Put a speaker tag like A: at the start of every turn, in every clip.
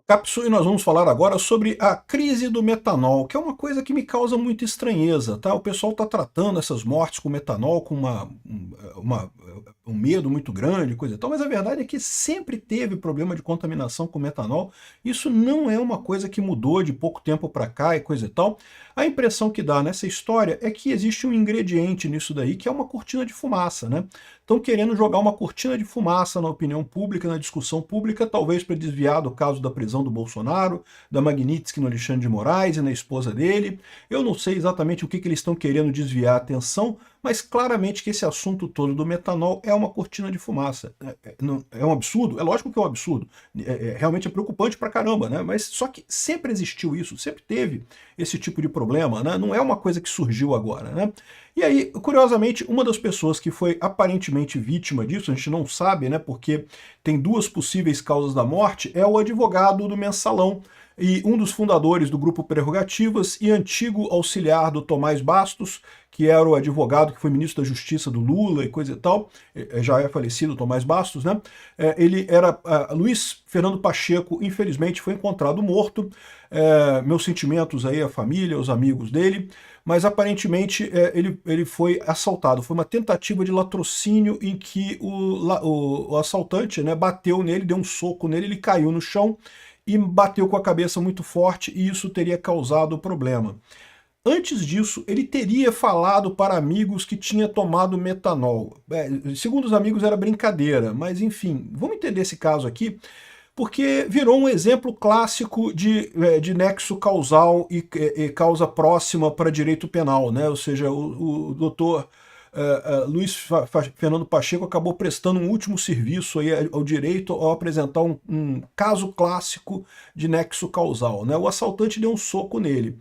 A: Capsu, e nós vamos falar agora sobre a crise do metanol, que é uma coisa que me causa muita estranheza, tá? O pessoal está tratando essas mortes com metanol com um medo muito grande, coisa e tal, mas a verdade é que sempre teve problema de contaminação com metanol. Isso não é uma coisa que mudou de pouco tempo para cá e coisa e tal. A impressão que dá nessa história é que existe um ingrediente nisso daí, que é uma cortina de fumaça, né? Estão querendo jogar uma cortina de fumaça na opinião pública, na discussão pública, talvez para desviar do caso da prisão do Bolsonaro, da Magnitsky no Alexandre de Moraes e na esposa dele. Eu não sei exatamente o que eles estão querendo desviar a atenção, mas claramente que esse assunto todo do metanol é uma cortina de fumaça. É um absurdo? É lógico que é um absurdo. Realmente é preocupante pra caramba, né? Mas só que sempre existiu isso, sempre teve esse tipo de problema, né? Não é uma coisa que surgiu agora, né? E aí, curiosamente, uma das pessoas que foi aparentemente vítima disso, a gente não sabe, né? Porque tem duas possíveis causas da morte, é o advogado do Mensalão, e um dos fundadores do Grupo Prerrogativas e antigo auxiliar do Tomás Bastos, que era o advogado que foi ministro da Justiça do Lula e coisa e tal, já é falecido Tomás Bastos, né? Ele era Luiz Fernando Pacheco, infelizmente foi encontrado morto. Meus sentimentos aí à família, aos amigos dele, mas aparentemente ele foi assaltado. Foi uma tentativa de latrocínio em que o assaltante, né, bateu nele, deu um soco nele, ele caiu no chão e bateu com a cabeça muito forte, e isso teria causado problema. Antes disso, ele teria falado para amigos que tinha tomado metanol. Segundo os amigos era brincadeira, mas enfim, vamos entender esse caso aqui, porque virou um exemplo clássico de nexo causal e causa próxima para direito penal, né? Ou seja, o doutor Luiz Fernando Pacheco acabou prestando um último serviço aí ao direito ao apresentar um caso clássico de nexo causal, né? O assaltante deu um soco nele.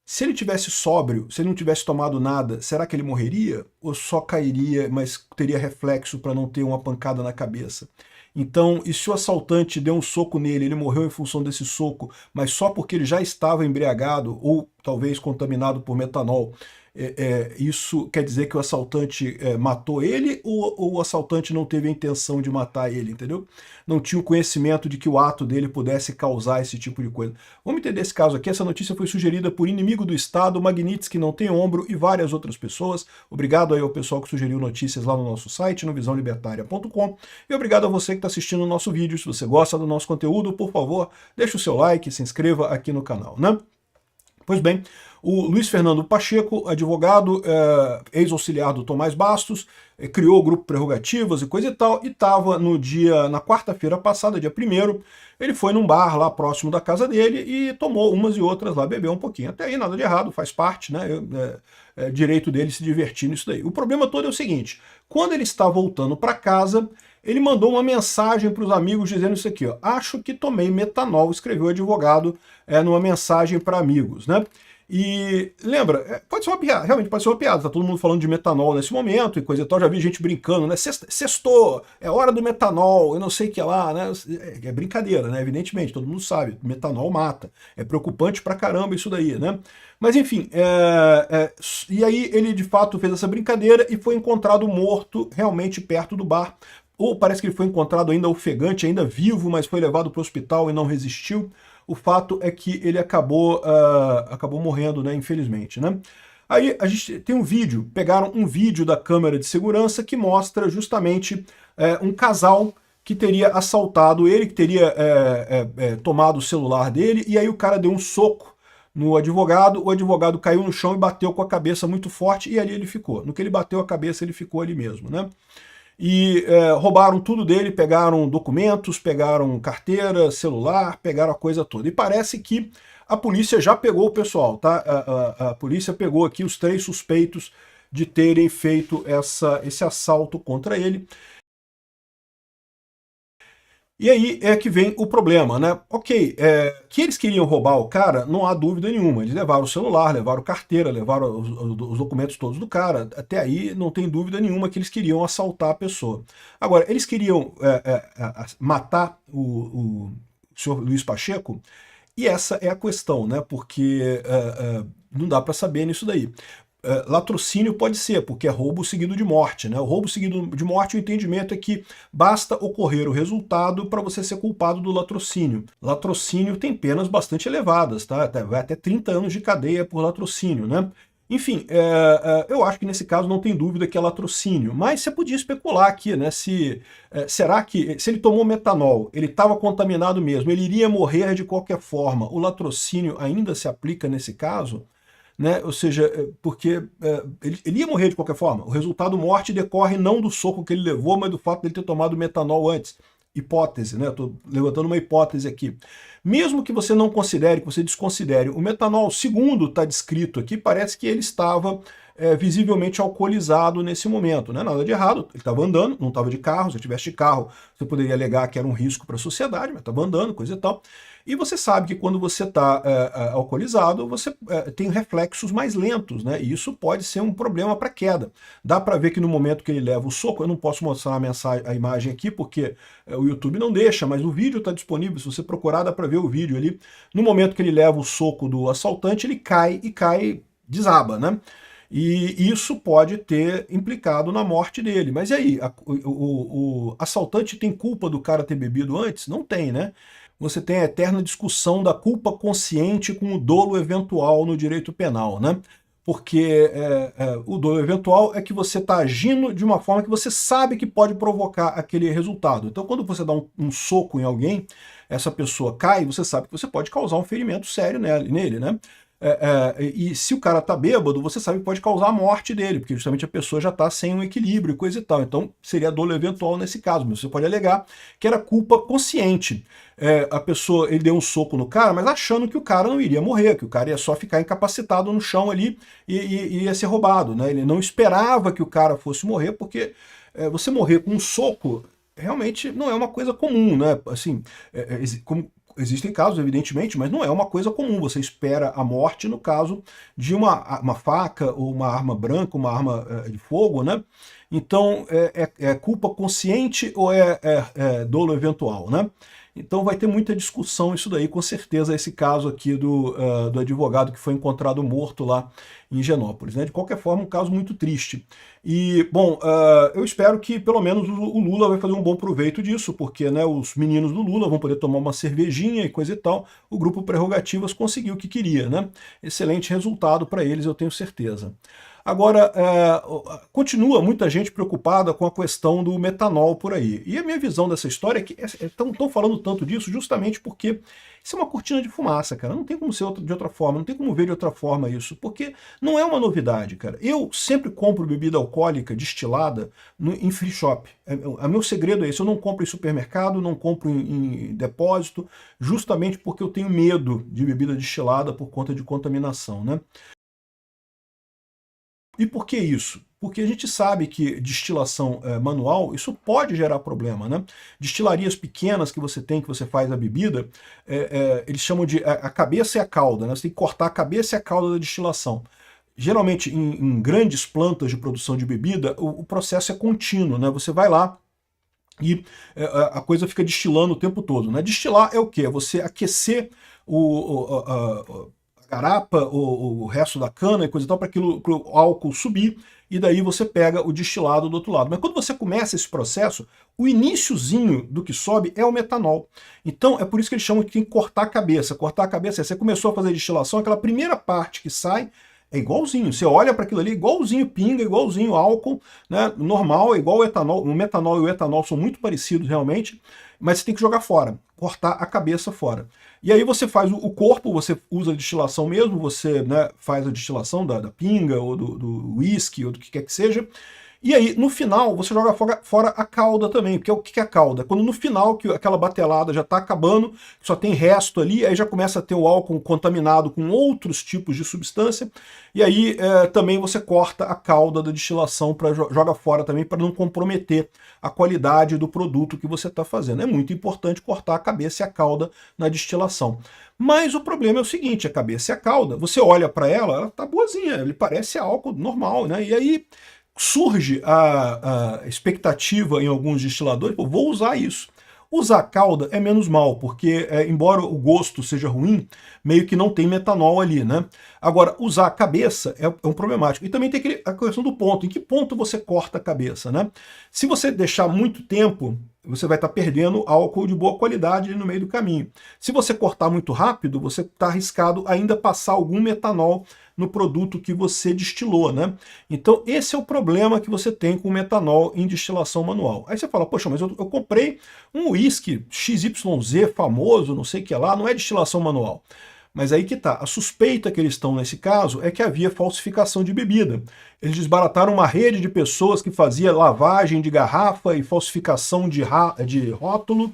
A: Se ele tivesse sóbrio, se ele não tivesse tomado nada, será que ele morreria? Ou só cairia, mas teria reflexo para não ter uma pancada na cabeça? Então, e se o assaltante deu um soco nele, ele morreu em função desse soco, mas só porque ele já estava embriagado ou talvez contaminado por metanol, isso quer dizer que o assaltante matou ele, ou o assaltante não teve a intenção de matar ele, entendeu? Não tinha o conhecimento de que o ato dele pudesse causar esse tipo de coisa. Vamos entender esse caso aqui. Essa notícia foi sugerida por Inimigo do Estado, Magnitsky Não Tem Ombro e várias outras pessoas. Obrigado aí ao pessoal que sugeriu notícias lá no nosso site, no visãolibertaria.com, e obrigado a você que está assistindo o nosso vídeo. Se você gosta do nosso conteúdo, por favor, deixe o seu like, se inscreva aqui no canal, né? Pois bem, o Luiz Fernando Pacheco, advogado, ex-auxiliar do Tomás Bastos, criou o Grupo Prerrogativas e coisa e tal, e estava na quarta-feira passada, dia 1º, ele foi num bar lá próximo da casa dele e tomou umas e outras lá, bebeu um pouquinho. Até aí nada de errado, faz parte, né? Direito dele se divertir nisso daí. O problema todo é o seguinte, quando ele está voltando para casa, ele mandou uma mensagem para os amigos dizendo isso aqui, ó: acho que tomei metanol, escreveu o advogado numa mensagem para amigos, né? E lembra, pode ser uma piada, realmente pode ser uma piada, tá todo mundo falando de metanol nesse momento e coisa e tal, já vi gente brincando, né? Sextou, é hora do metanol, eu não sei o que lá, né? É brincadeira, né? Evidentemente, todo mundo sabe, metanol mata, é preocupante pra caramba isso daí, né? Mas enfim, e aí ele de fato fez essa brincadeira e foi encontrado morto realmente perto do bar. Ou parece que ele foi encontrado ainda ofegante, ainda vivo, mas foi levado para o hospital e não resistiu. O fato é que ele acabou morrendo, né, infelizmente, né? Aí a gente tem um vídeo, pegaram um vídeo da câmera de segurança que mostra justamente um casal que teria assaltado ele, que teria tomado o celular dele, e aí o cara deu um soco no advogado, o advogado caiu no chão e bateu com a cabeça muito forte, e ali ele ficou. No que ele bateu a cabeça, ele ficou ali mesmo, né? E roubaram tudo dele, pegaram documentos, pegaram carteira, celular, pegaram a coisa toda. E parece que a polícia já pegou o pessoal, tá? A polícia pegou aqui os 3 suspeitos de terem feito esse assalto contra ele. E aí é que vem o problema, né? Ok, que eles queriam roubar o cara, não há dúvida nenhuma. Eles levaram o celular, levaram carteira, levaram os documentos todos do cara. Até aí não tem dúvida nenhuma que eles queriam assaltar a pessoa. Agora, eles queriam matar o senhor Luiz Pacheco? E essa é a questão, né? Porque não dá para saber nisso daí. Latrocínio pode ser, porque é roubo seguido de morte, né? O roubo seguido de morte, o entendimento é que basta ocorrer o resultado para você ser culpado do latrocínio. Latrocínio tem penas bastante elevadas, tá? Vai até 30 anos de cadeia por latrocínio, né? Enfim, eu acho que nesse caso não tem dúvida que é latrocínio, mas você podia especular aqui, né? Será que, se ele tomou metanol, ele estava contaminado mesmo, ele iria morrer de qualquer forma, o latrocínio ainda se aplica nesse caso? Né? Ou seja, porque ele ia morrer de qualquer forma. O resultado morte decorre não do soco que ele levou, mas do fato de ele ter tomado metanol antes. Hipótese, né? Estou levantando uma hipótese aqui. Mesmo que você não considere, que você desconsidere, o metanol, segundo está descrito aqui, parece que ele estava visivelmente alcoolizado nesse momento. Não é nada de errado, ele estava andando, não estava de carro. Se eu tivesse de carro, você poderia alegar que era um risco para a sociedade, mas estava andando, coisa e tal. E você sabe que quando você está alcoolizado, você tem reflexos mais lentos, né? E isso pode ser um problema para queda. Dá para ver que no momento que ele leva o soco, eu não posso mostrar a imagem aqui porque o YouTube não deixa, mas o vídeo está disponível, se você procurar dá para ver o vídeo ali. No momento que ele leva o soco do assaltante, ele cai e cai, desaba, né? E isso pode ter implicado na morte dele. Mas e aí? O assaltante tem culpa do cara ter bebido antes? Não tem, né? Você tem a eterna discussão da culpa consciente com o dolo eventual no direito penal, né? Porque o dolo eventual é que você está agindo de uma forma que você sabe que pode provocar aquele resultado. Então, quando você dá um soco em alguém, essa pessoa cai, você sabe que você pode causar um ferimento sério nele, né? E se o cara tá bêbado, você sabe que pode causar a morte dele, porque justamente a pessoa já está sem um equilíbrio e coisa e tal. Então seria dolo eventual nesse caso, mas você pode alegar que era culpa consciente. A pessoa, ele deu um soco no cara, mas achando que o cara não iria morrer, que o cara ia só ficar incapacitado no chão ali e ia ser roubado, né? Ele não esperava que o cara fosse morrer, porque você morrer com um soco realmente não é uma coisa comum, né? Assim, como existem casos, evidentemente, mas não é uma coisa comum. Você espera a morte no caso de uma faca ou uma arma branca, uma arma de fogo, né? Então, é culpa consciente ou é dolo eventual, né? Então vai ter muita discussão isso daí, com certeza, esse caso aqui do advogado que foi encontrado morto lá em Genópolis, né? De qualquer forma, um caso muito triste. E, bom, eu espero que pelo menos o Lula vai fazer um bom proveito disso, porque né, os meninos do Lula vão poder tomar uma cervejinha e coisa e tal. O grupo Prerrogativas conseguiu o que queria, né? Excelente resultado para eles, eu tenho certeza. Agora, continua muita gente preocupada com a questão do metanol por aí. E a minha visão dessa história é que estão falando tanto disso justamente porque isso é uma cortina de fumaça, cara. Não tem como ser de outra forma, não tem como ver de outra forma isso, porque não é uma novidade, cara. Eu sempre compro bebida alcoólica destilada em free shop. O meu segredo é esse, eu não compro em supermercado, não compro em depósito, justamente porque eu tenho medo de bebida destilada por conta de contaminação, né? E por que isso? Porque a gente sabe que destilação manual, isso pode gerar problema, né? Destilarias pequenas que você faz a bebida, eles chamam de a cabeça e a cauda, né? Você tem que cortar a cabeça e a cauda da destilação. Geralmente, em grandes plantas de produção de bebida, o processo é contínuo, né? Você vai lá e a coisa fica destilando o tempo todo, né? Destilar é o quê? É você aquecer a garapa, o resto da cana e coisa e tal, para o álcool subir, e daí você pega o destilado do outro lado. Mas quando você começa esse processo, o iniciozinho do que sobe é o metanol. Então é por isso que eles chamam que tem que cortar a cabeça. Cortar a cabeça é você começou a fazer destilação, aquela primeira parte que sai é igualzinho. Você olha para aquilo ali, igualzinho pinga, igualzinho álcool, né? Normal, igual o etanol. O metanol e o etanol são muito parecidos realmente, mas você tem que jogar fora, cortar a cabeça fora. E aí você faz o corpo, você usa a destilação mesmo, você né, faz a destilação da pinga, ou do whisky, ou do que quer que seja. E aí, no final, você joga fora a cauda também, porque o que é a cauda? Quando no final, que aquela batelada já está acabando, só tem resto ali, aí já começa a ter o álcool contaminado com outros tipos de substância, e aí também você corta a cauda da destilação, joga fora também, para não comprometer a qualidade do produto que você está fazendo. É muito importante cortar a cabeça e a cauda na destilação. Mas o problema é o seguinte, a cabeça e a cauda, você olha para ela está boazinha, ele parece álcool normal, né? E aí surge a expectativa em alguns destiladores, pô, vou usar isso. Usar calda é menos mal, porque embora o gosto seja ruim, meio que não tem metanol ali, né? Agora, usar a cabeça é um problemático. E também tem a questão do ponto. Em que ponto você corta a cabeça, né? Se você deixar muito tempo, você vai estar perdendo álcool de boa qualidade no meio do caminho. Se você cortar muito rápido, você está arriscado ainda passar algum metanol no produto que você destilou, né? Então esse é o problema que você tem com o metanol em destilação manual. Aí você fala, poxa, mas eu comprei um uísque XYZ famoso, não sei o que lá, não é destilação manual. Mas aí que tá, a suspeita que eles estão nesse caso é que havia falsificação de bebida. Eles desbarataram uma rede de pessoas que fazia lavagem de garrafa e falsificação de rótulo.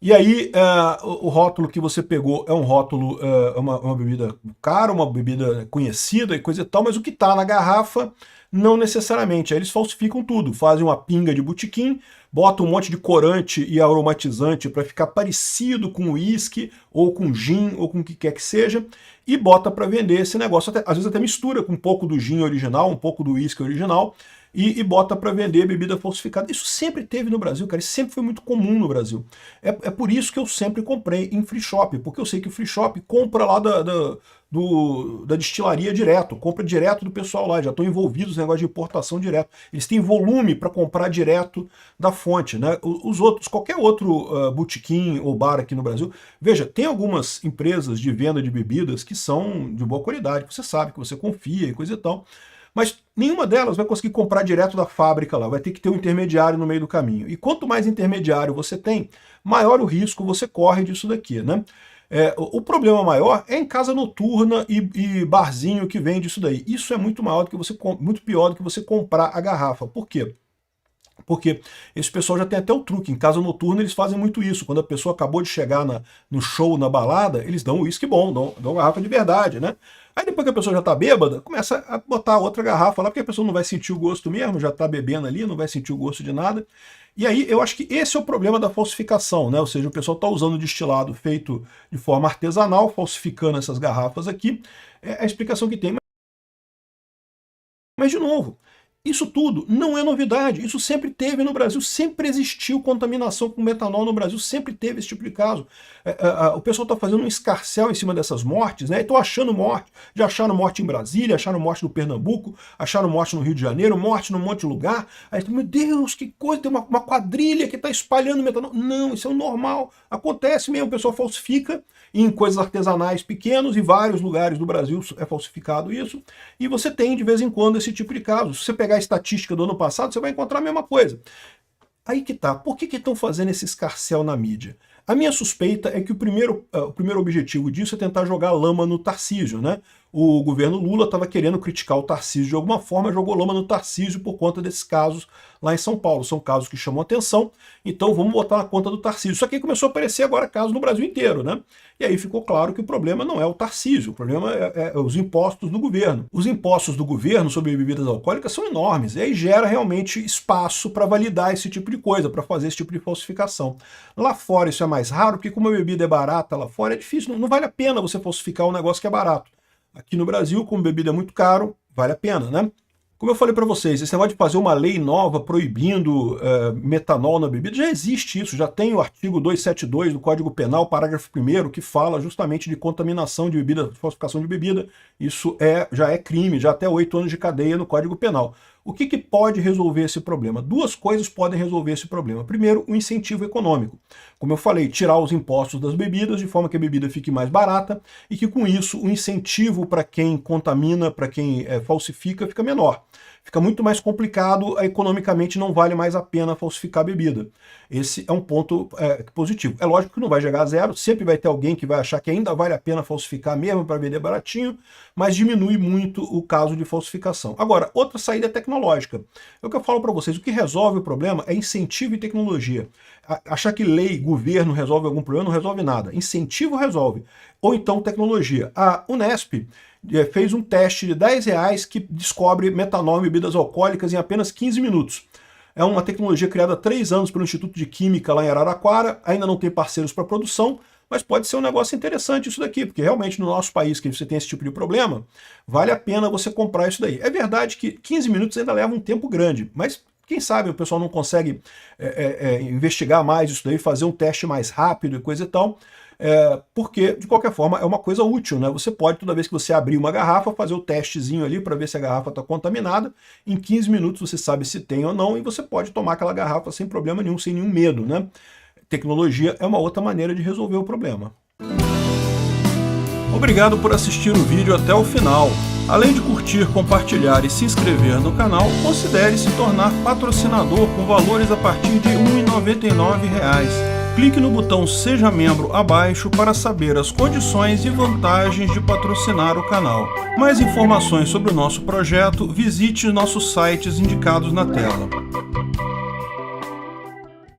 A: E aí, o rótulo que você pegou é um rótulo, uma bebida cara, uma bebida conhecida e coisa e tal, mas o que está na garrafa não necessariamente. Aí eles falsificam tudo, fazem uma pinga de botequim, botam um monte de corante e aromatizante para ficar parecido com uísque, ou com gin, ou com o que quer que seja, e bota para vender esse negócio. Às vezes até mistura com um pouco do gin original, um pouco do uísque original, e bota para vender bebida falsificada. Isso sempre teve no Brasil, cara, isso sempre foi muito comum no Brasil. É por isso que eu sempre comprei em free shop, porque eu sei que o free shop compra lá da destilaria direto, compra direto do pessoal lá, já estão envolvidos no negócio de importação direto. Eles têm volume para comprar direto da fonte, né? Os outros, qualquer outro botequim ou bar aqui no Brasil, veja, tem algumas empresas de venda de bebidas que são de boa qualidade, que você sabe, que você confia e coisa e tal, mas nenhuma delas vai conseguir comprar direto da fábrica lá, vai ter que ter um intermediário no meio do caminho. E quanto mais intermediário você tem, maior o risco você corre disso daqui, né? O problema maior é em casa noturna e barzinho que vende isso daí. Isso é muito maior do que muito pior do que você comprar a garrafa. Por quê? Porque esse pessoal já tem até o truque. Em casa noturna eles fazem muito isso. Quando a pessoa acabou de chegar no show, na balada, eles dão um uísque bom, dão garrafa de verdade, né? Aí depois que a pessoa já tá bêbada, começa a botar outra garrafa lá, porque a pessoa não vai sentir o gosto mesmo, já tá bebendo ali, não vai sentir o gosto de nada. E aí eu acho que esse é o problema da falsificação, né? Ou seja, o pessoal tá usando destilado feito de forma artesanal, falsificando essas garrafas aqui. É a explicação que tem. Mas, de novo, isso tudo não é novidade, isso sempre teve no Brasil, sempre existiu contaminação com metanol no Brasil, sempre teve esse tipo de caso. O pessoal está fazendo um escarcéu em cima dessas mortes, né? Estão achando morte, já acharam morte em Brasília, acharam morte no Pernambuco, acharam morte no Rio de Janeiro, morte num monte de lugar. Aí, meu Deus, que coisa, tem uma quadrilha que está espalhando metanol. Não, isso é o normal, acontece mesmo, o pessoal falsifica em coisas artesanais pequenos, e vários lugares do Brasil é falsificado isso, e você tem de vez em quando esse tipo de caso. Se você pegar a estatística do ano passado, você vai encontrar a mesma coisa. Aí que tá, por que estão fazendo esse escarcéu na mídia? A minha suspeita é que o primeiro objetivo disso é tentar jogar lama no Tarcísio, né? O governo Lula estava querendo criticar o Tarcísio de alguma forma, jogou lama no Tarcísio por conta desses casos lá em São Paulo. São casos que chamam atenção, então vamos botar na conta do Tarcísio. Só que aí começou a aparecer agora casos no Brasil inteiro, né? E aí ficou claro que o problema não é o Tarcísio, o problema é os impostos do governo. Os impostos do governo sobre bebidas alcoólicas são enormes, e aí gera realmente espaço para validar esse tipo de coisa, para fazer esse tipo de falsificação. Lá fora isso é mais raro, porque como a bebida é barata lá fora, é difícil, não vale a pena você falsificar um negócio que é barato. Aqui no Brasil, como bebida é muito caro, vale a pena, né? Como eu falei para vocês, esse negócio de fazer uma lei nova proibindo metanol na bebida, já existe isso, já tem o artigo 272 do Código Penal, parágrafo 1º, que fala justamente de contaminação de bebida, falsificação de bebida. Isso já é crime, já até 8 anos de cadeia no Código Penal. O que pode resolver esse problema? Duas coisas podem resolver esse problema. Primeiro, o incentivo econômico. Como eu falei, tirar os impostos das bebidas, de forma que a bebida fique mais barata, e que com isso o incentivo para quem contamina, para quem falsifica, fica menor. Fica muito mais complicado, economicamente não vale mais a pena falsificar a bebida. Esse é um ponto positivo. É lógico que não vai chegar a zero, sempre vai ter alguém que vai achar que ainda vale a pena falsificar mesmo para vender baratinho, mas diminui muito o caso de falsificação. Agora, outra saída é tecnológica. É o que eu falo para vocês, o que resolve o problema é incentivo e tecnologia. Achar que lei, governo resolve algum problema não resolve nada. Incentivo resolve. Ou então tecnologia. A Unesp fez um teste de R$10 que descobre metanol em bebidas alcoólicas em apenas 15 minutos. É uma tecnologia criada há 3 anos pelo Instituto de Química lá em Araraquara, ainda não tem parceiros para produção, mas pode ser um negócio interessante isso daqui, porque realmente no nosso país, que você tem esse tipo de problema, vale a pena você comprar isso daí. É verdade que 15 minutos ainda leva um tempo grande, mas Quem sabe o pessoal não consegue investigar mais isso daí, fazer um teste mais rápido e coisa e tal, porque, de qualquer forma, é uma coisa útil, né? Você pode, toda vez que você abrir uma garrafa, fazer o testezinho ali para ver se a garrafa está contaminada. Em 15 minutos você sabe se tem ou não, e você pode tomar aquela garrafa sem problema nenhum, sem nenhum medo, né? Tecnologia é uma outra maneira de resolver o problema. Obrigado por assistir o vídeo até o final. Além de curtir, compartilhar e se inscrever no canal, considere se tornar patrocinador com valores a partir de R$ 1,99. Clique no botão Seja Membro abaixo para saber as condições e vantagens de patrocinar o canal. Mais informações sobre o nosso projeto, visite nossos sites indicados na tela.